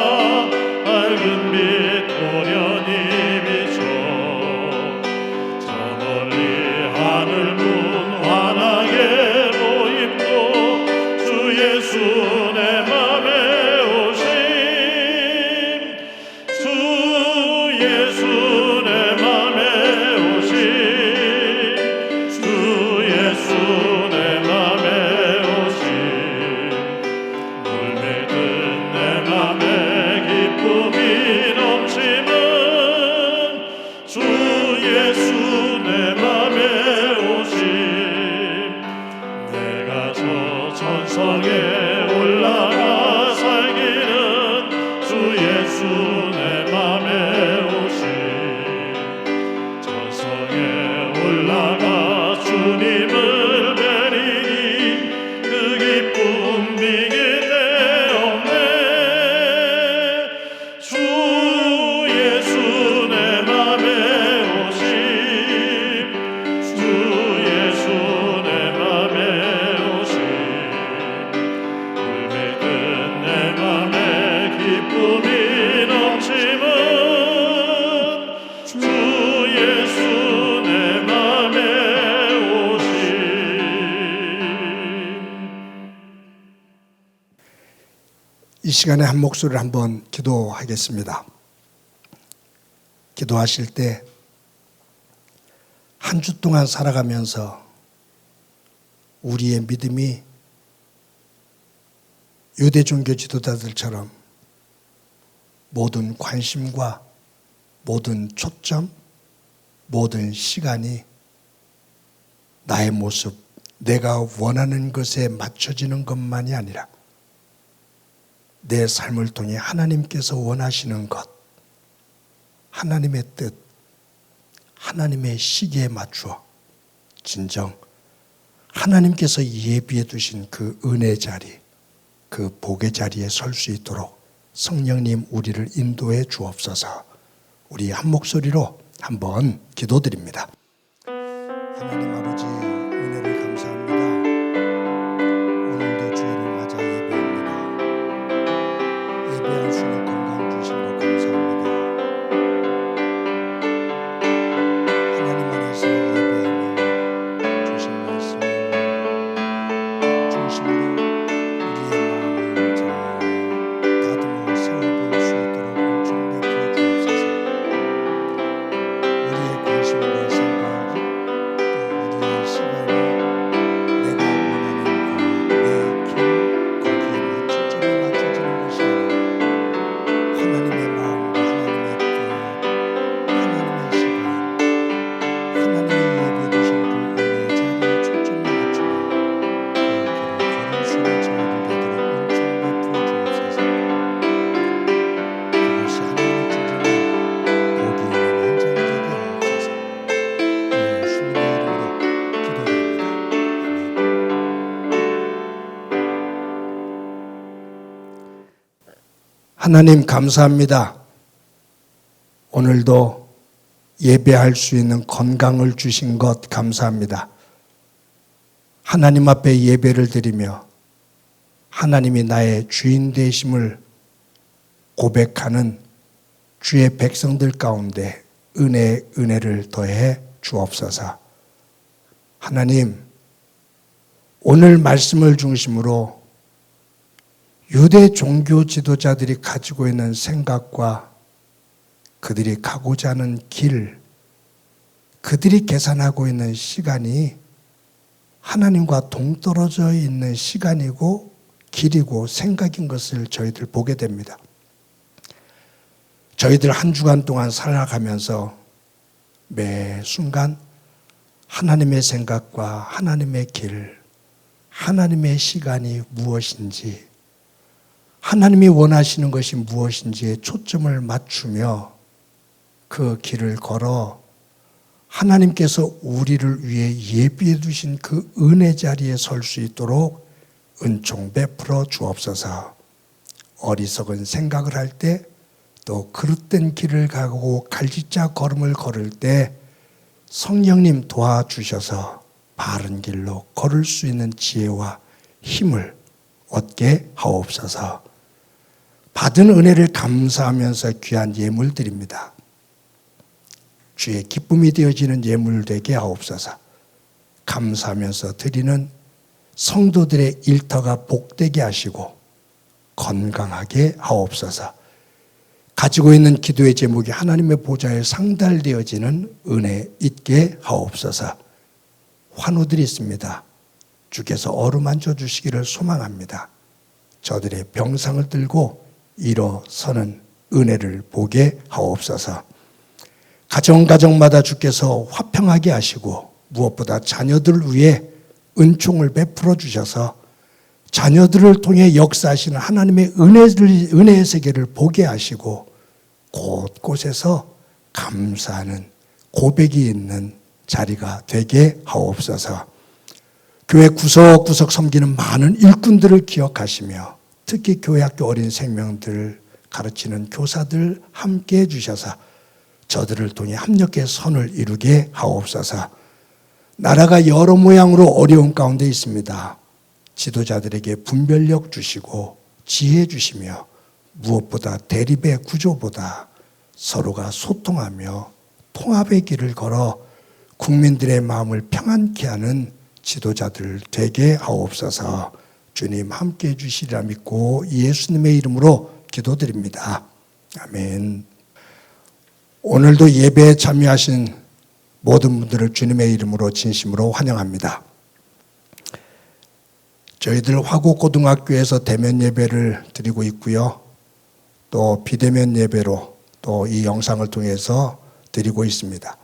밝은 빛 오련히 비춰 저 멀리 하늘 문 환하게 보임도 주 예수 내 맘에 오심 주 예수 내 맘에 오심 주 예수 내 맘에 오심 물밀듯 내 맘에 기쁨이 넘치는 주 예수 내 맘에 오심 내가 저 천성에 올라가 살기는 주 예수 내 맘에 오심 천성에 올라가 주님을 뵈리니 그 기쁨 비길 데 없네 주 예수 내 맘에 오심 주 예수 내 맘에 오심 물밀듯 내 맘에 기쁨이 넘치는 주 예수 내 맘에 오심 이 시간에 한 목소리를 한번 기도하겠습니다. 기도하실 때 한 주 동안 살아가면서 우리의 믿음이 유대 종교 지도자들처럼 모든 관심과 모든 초점, 모든 시간이 나의 모습, 내가 원하는 것에 맞춰지는 것만이 아니라 내 삶을 통해 하나님께서 원하시는 것, 하나님의 뜻, 하나님의 시기에 맞추어 진정 하나님께서 예비해 두신 그 은혜 자리, 그 복의 자리에 설 수 있도록 성령님 우리를 인도해 주옵소서. 우리 한 목소리로 한번 기도드립니다. 하나님 아버지 은혜를 감사합니다. 오늘도 주일을 맞아 예배합니다. 예배할 수 있는 건강 주신 것 감사합니다. 하나님 안에서 예배하며 주신 말씀을 중심으로 우리의 마음을 잘 다듬어 세워볼 수 있도록 은총 베풀어 주옵소서. 우리의 관심과 생각, 또 우리의 하나님 감사합니다. 오늘도 예배할 수 있는 건강을 주신 것 감사합니다. 하나님 앞에 예배를 드리며 하나님이 나의 주인 되심을 고백하는 주의 백성들 가운데 은혜를 더해 주옵소서. 하나님, 오늘 말씀을 중심으로 유대 종교 지도자들이 가지고 있는 생각과 그들이 가고자 하는 길, 그들이 계산하고 있는 시간이 하나님과 동떨어져 있는 시간이고 길이고 생각인 것을 저희들 보게 됩니다. 저희들 한 주간 동안 살아가면서 매 순간 하나님의 생각과 하나님의 길, 하나님의 시간이 무엇인지, 하나님이 원하시는 것이 무엇인지에 초점을 맞추며 그 길을 걸어 하나님께서 우리를 위해 예비해 두신 그 은혜 자리에 설 수 있도록 은총 베풀어 주옵소서. 어리석은 생각을 할 때, 또 그릇된 길을 가고 갈짓자 걸음을 걸을 때 성령님 도와주셔서 바른 길로 걸을 수 있는 지혜와 힘을 얻게 하옵소서. 받은 은혜를 감사하면서 귀한 예물 드립니다. 주의 기쁨이 되어지는 예물 되게 하옵소서. 감사하면서 드리는 성도들의 일터가 복되게 하시고 건강하게 하옵소서. 가지고 있는 기도의 제목이 하나님의 보좌에 상달되어지는 은혜 있게 하옵소서. 환우들이 있습니다. 주께서 어루만져 주시기를 소망합니다. 저들의 병상을 들고 일어서는 은혜를 보게 하옵소서. 가정마다 주께서 화평하게 하시고 무엇보다 자녀들을 위해 은총을 베풀어 주셔서 자녀들을 통해 역사하시는 하나님의 은혜의 세계를 보게 하시고 곳곳에서 감사하는 고백이 있는 자리가 되게 하옵소서. 교회 구석구석 섬기는 많은 일꾼들을 기억하시며 특히 교회 학교 어린 생명들을 가르치는 교사들 함께해 주셔서 저들을 통해 합력의 선을 이루게 하옵소서. 나라가 여러 모양으로 어려운 가운데 있습니다. 지도자들에게 분별력 주시고 지혜 주시며 무엇보다 대립의 구조보다 서로가 소통하며 통합의 길을 걸어 국민들의 마음을 평안케 하는 지도자들 되게 하옵소서. 주님 함께해 주시리라 믿고 예수님의 이름으로 기도드립니다. 아멘. 오늘도 예배에 참여하신 모든 분들을 주님의 이름으로 진심으로 환영합니다. 저희들 화곡고등학교에서 대면 예배를 드리고 있고요. 또 비대면 예배로 또 이 영상을 통해서 드리고 있습니다.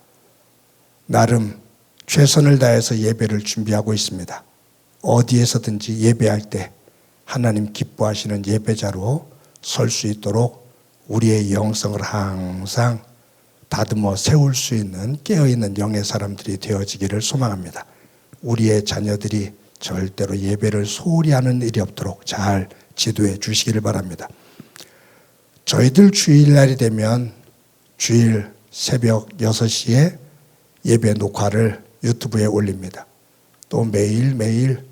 나름 최선을 다해서 예배를 준비하고 있습니다. 어디에서든지 예배할 때 하나님 기뻐하시는 예배자로 설 수 있도록 우리의 영성을 항상 다듬어 세울 수 있는 깨어있는 영의 사람들이 되어지기를 소망합니다. 우리의 자녀들이 절대로 예배를 소홀히 하는 일이 없도록 잘 지도해 주시기를 바랍니다. 저희들 주일날이 되면 주일 새벽 6시에 예배 녹화를 유튜브에 올립니다. 또 매일매일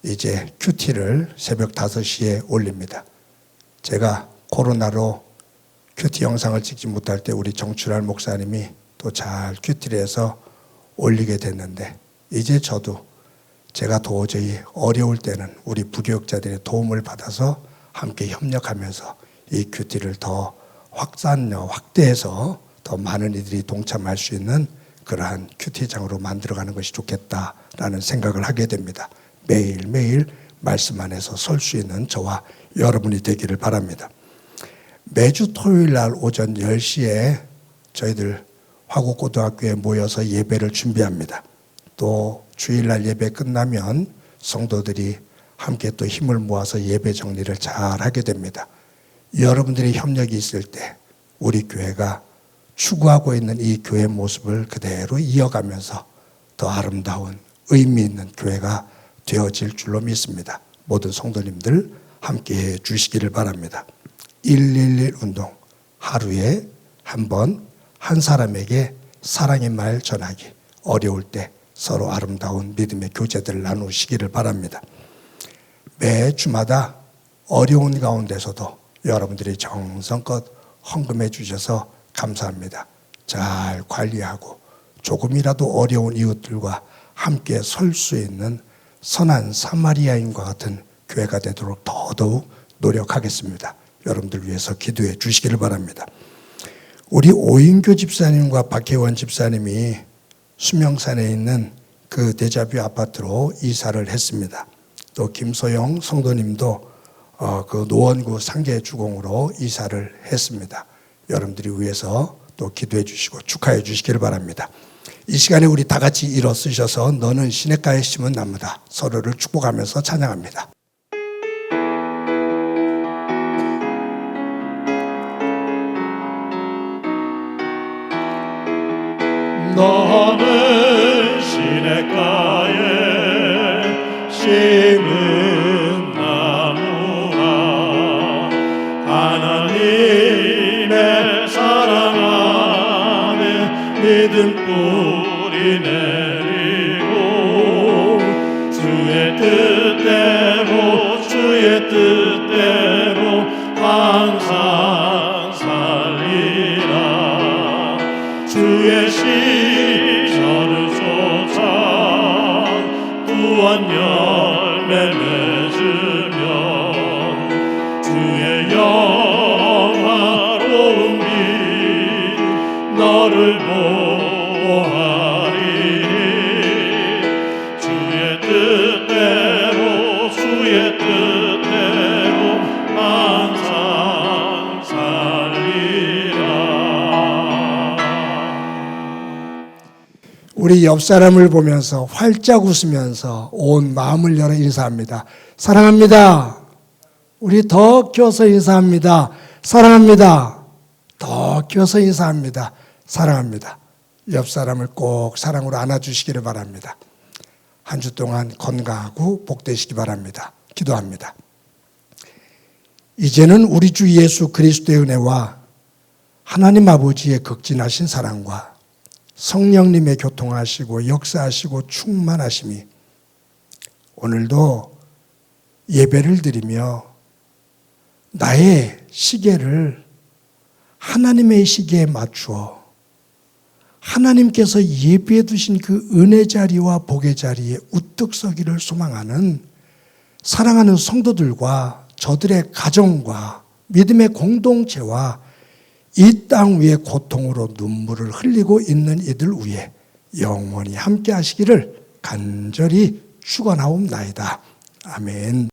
이제 큐티를 새벽 5시에 올립니다. 제가 코로나로 큐티 영상을 찍지 못할 때 우리 정춘할 목사님이 또 잘 큐티를 해서 올리게 됐는데 이제 저도 제가 도저히 어려울 때는 우리 부교육자들의 도움을 받아서 함께 협력하면서 이 큐티를 더 확대해서 더 많은 이들이 동참할 수 있는 그러한 큐티장으로 만들어가는 것이 좋겠다라는 생각을 하게 됩니다. 매일매일 말씀 안에서 설 수 있는 저와 여러분이 되기를 바랍니다. 매주 토요일 날 오전 10시에 저희들 화곡고등학교에 모여서 예배를 준비합니다. 또 주일날 예배 끝나면 성도들이 함께 또 힘을 모아서 예배 정리를 잘 하게 됩니다. 여러분들의 협력이 있을 때 우리 교회가 추구하고 있는 이 교회 모습을 그대로 이어가면서 더 아름다운 의미 있는 교회가 되어질 줄로 믿습니다. 모든 성도님들 함께해 주시기를 바랍니다. 111 운동, 하루에 한 번 한 사람에게 사랑의 말 전하기, 어려울 때 서로 아름다운 믿음의 교제들을 나누시기를 바랍니다. 매 주마다 어려운 가운데서도 여러분들이 정성껏 헌금해 주셔서 감사합니다. 잘 관리하고 조금이라도 어려운 이웃들과 함께 설 수 있는 선한 사마리아인과 같은 교회가 되도록 더더욱 노력하겠습니다. 여러분들 위해서 기도해 주시기를 바랍니다. 우리 오인교 집사님과 박혜원 집사님이 수명산에 있는 그 데자뷰 아파트로 이사를 했습니다. 또 김소영 성도님도 그 노원구 상계주공으로 이사를 했습니다. 여러분들이 위해서 또 기도해 주시고 축하해 주시기를 바랍니다. 이 시간에 우리 다 같이 일어서셔서 너는 시냇가에 심은 나무다, 서로를 축복하면서 찬양합니다. 너는 시냇가에 심은 나무라, 하나님의 사랑 안에 믿음 뿌리 내리고 주의 뜻대로 항상 살리라. 주의 시절을 쫓아 구원 열매 맺으면 주의 영화로운 빛 너를 보호하리니. 주의 뜻대로 항상 살리라. 우리 옆 사람을 보면서 활짝 웃으면서 온 마음을 열어 인사합니다. 사랑합니다. 우리 더 키워서 인사합니다. 사랑합니다. 더 키워서 인사합니다. 사랑합니다. 옆 사람을 꼭 사랑으로 안아주시기를 바랍니다. 한 주 동안 건강하고 복되시기 바랍니다. 기도합니다. 이제는 우리 주 예수 그리스도의 은혜와 하나님 아버지의 극진하신 사랑과 성령님의 교통하시고 역사하시고 충만하심이 오늘도 예배를 드리며 나의 시계를 하나님의 시계에 맞추어 하나님께서 예비해 두신 그 은혜 자리와 복의 자리에 우뚝 서기를 소망하는 사랑하는 성도들과 저들의 가정과 믿음의 공동체와 이 땅 위에 고통으로 눈물을 흘리고 있는 이들 위에 영원히 함께 하시기를 간절히 축원하옵나이다. 아멘.